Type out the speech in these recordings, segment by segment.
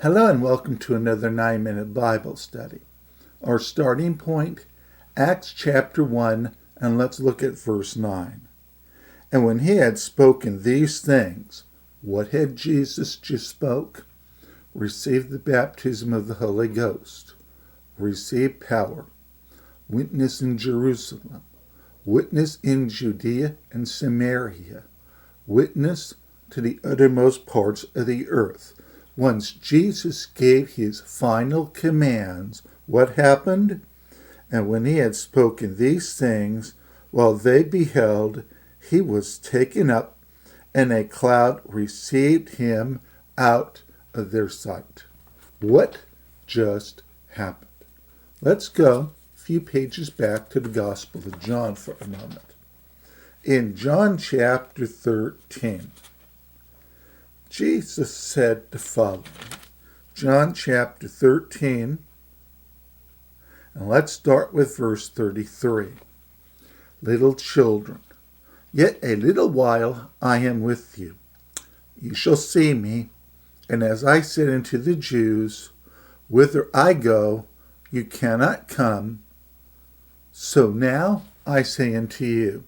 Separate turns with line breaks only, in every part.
Hello and welcome to another 9-minute Bible study. Our starting point, Acts chapter 1, and let's look at verse 9. And when he had spoken these things, what had Jesus just spoke? Receive the baptism of the Holy Ghost. Receive power. Witness in Jerusalem. Witness in Judea and Samaria. Witness to the uttermost parts of the earth. Once Jesus gave his final commands, what happened? And when he had spoken these things, while they beheld, he was taken up, and a cloud received him out of their sight. What just happened? Let's go a few pages back to the Gospel of John for a moment. In John chapter 13, Jesus said the following. John chapter 13, and let's start with verse 33. Little children, yet a little while I am with you. You shall see me, and as I said unto the Jews, whither I go, you cannot come. So now I say unto you.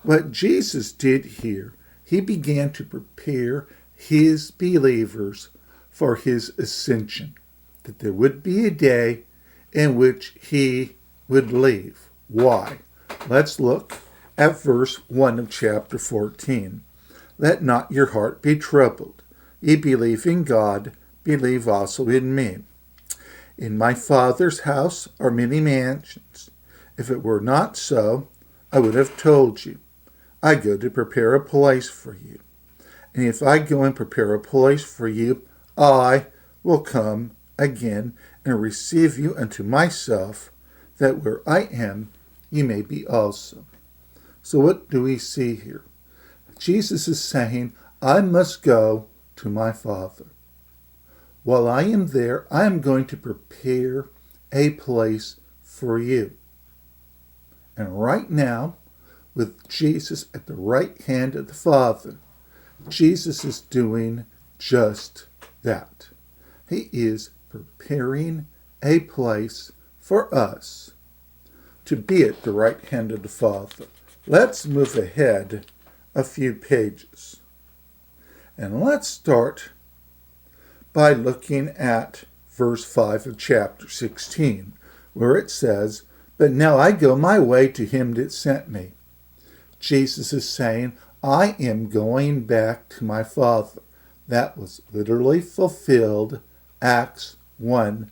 What Jesus did here, he began to prepare his believers for his ascension, that there would be a day in which he would leave. Why? Let's look at verse 1 of chapter 14. Let not your heart be troubled. Ye believe in God, believe also in me. In my Father's house are many mansions. If it were not so, I would have told you. I go to prepare a place for you. And if I go and prepare a place for you, I will come again and receive you unto myself, that where I am, you may be also. So what do we see here? Jesus is saying, I must go to my Father. While I am there, I am going to prepare a place for you. And right now, with Jesus at the right hand of the Father, Jesus is doing just that. He is preparing a place for us to be at the right hand of the Father. Let's move ahead a few pages. And let's start by looking at verse 5 of chapter 16, where it says, But now I go my way to him that sent me. Jesus is saying, I am going back to my Father. That was literally fulfilled, Acts 1:9.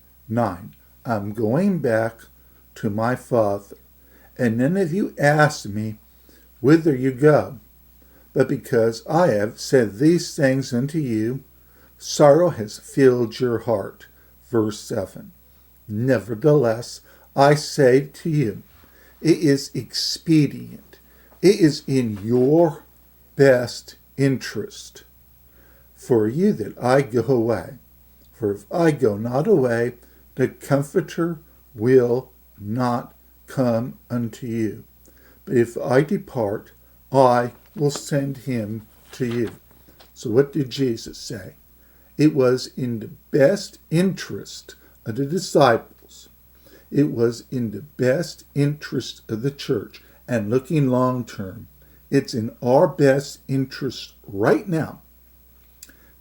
I'm going back to my Father. And none of you ask me whither you go. But because I have said these things unto you, sorrow has filled your heart. Verse 7. Nevertheless, I say to you, it is expedient. It is in your best interest for you that I go away. For if I go not away, the Comforter will not come unto you. But if I depart, I will send him to you. So what did Jesus say? It was in the best interest of the disciples. It was in the best interest of the church. And looking long term, it's in our best interest right now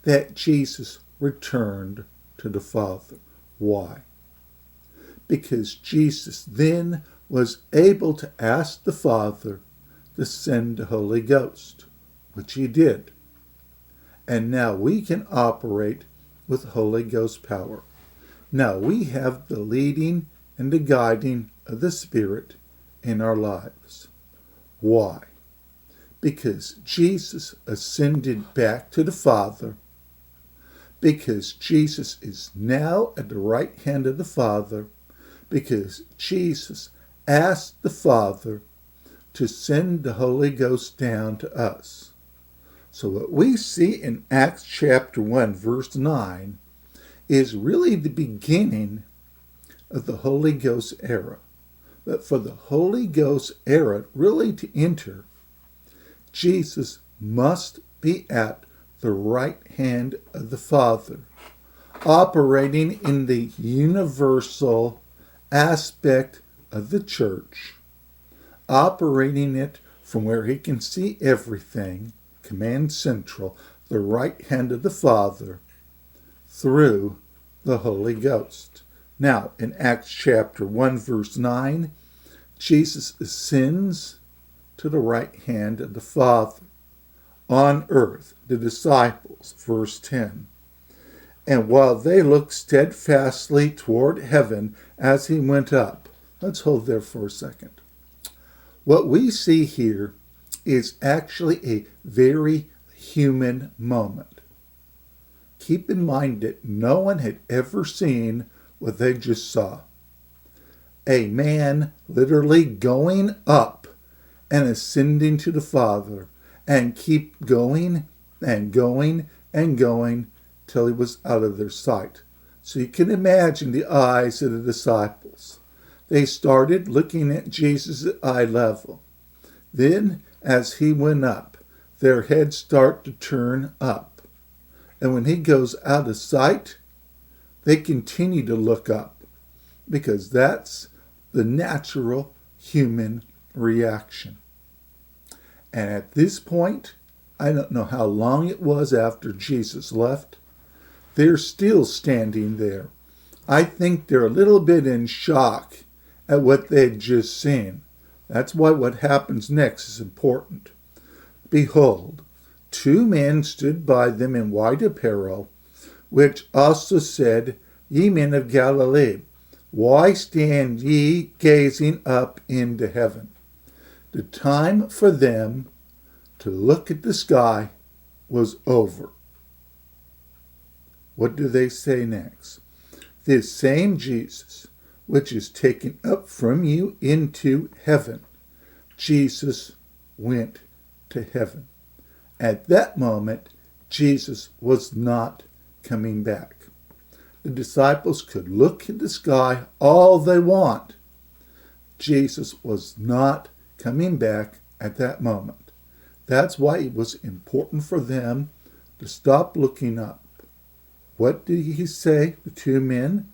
that Jesus returned to the Father. Why? Because Jesus then was able to ask the Father to send the Holy Ghost, which he did. And now we can operate with Holy Ghost power. Now we have the leading and the guiding of the Spirit in our lives. Why? Because Jesus ascended back to the Father, because Jesus is now at the right hand of the Father, because Jesus asked the Father to send the Holy Ghost down to us. So what we see in Acts chapter 1, verse 9, is really the beginning of the Holy Ghost era. But for the Holy Ghost era really to enter, Jesus must be at the right hand of the Father. operating in the universal aspect of the church, operating it from where he can see everything, command central, the right hand of the Father, through the Holy Ghost. Now, in Acts chapter 1, verse 9, Jesus ascends to the right hand of the Father. On earth, the disciples, verse 10. And while they looked steadfastly toward heaven as he went up. Let's hold there for a second. What we see here is actually a very human moment. Keep in mind that no one had ever seen what they just saw. A man literally going up and ascending to the Father, and keep going and going and going till he was out of their sight. So you can imagine the eyes of the disciples. They started looking at Jesus at eye level. Then, as he went up, their heads start to turn up. And when he goes out of sight, they continue to look up, because that's the natural human reaction. And at this point, I don't know how long it was after Jesus left, they're still standing there. I think they're a little bit in shock at what they'd just seen. That's why what happens next is important. Behold, two men stood by them in white apparel, which also said, Ye men of Galilee, why stand ye gazing up into heaven? The time for them to look at the sky was over. What do they say next? This same Jesus, which is taken up from you into heaven. Jesus went to heaven. At that moment, Jesus was not coming back. The disciples could look at the sky all they want. Jesus was not coming back at that moment. That's why it was important for them to stop looking up. What did he say, the two men?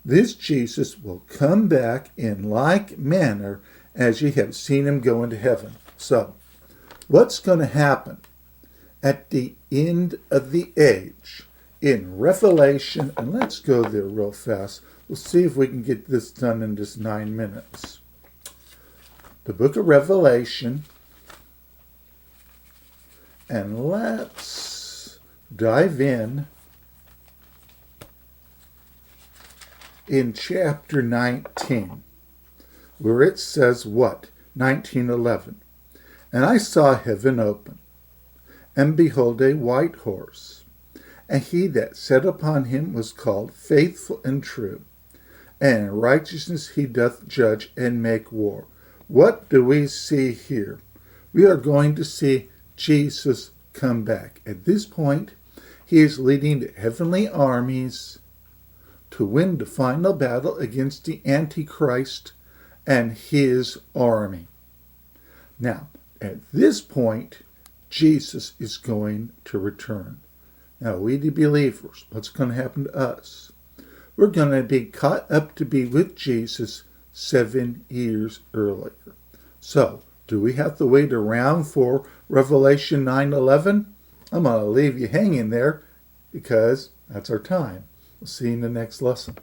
This Jesus will come back in like manner as ye have seen him go into heaven. So, what's going to happen at the end of the age in Revelation? And let's go there real fast. We'll see if we can get this done in just 9 minutes. The book of Revelation, and let's dive in chapter 19, where it says what? 19:11. And I saw heaven open, and behold a white horse, and he that sat upon him was called Faithful and True, and in righteousness he doth judge and make war. What do we see here? We are going to see Jesus come back. At this point, he is leading the heavenly armies to win the final battle against the Antichrist and his army. Now, at this point, Jesus is going to return. Now, we the believers, what's going to happen to us? We're going to be caught up to be with Jesus 7 years earlier. So, do we have to wait around for Revelation 9:11? I'm going to leave you hanging there because that's our time. We'll see you in the next lesson.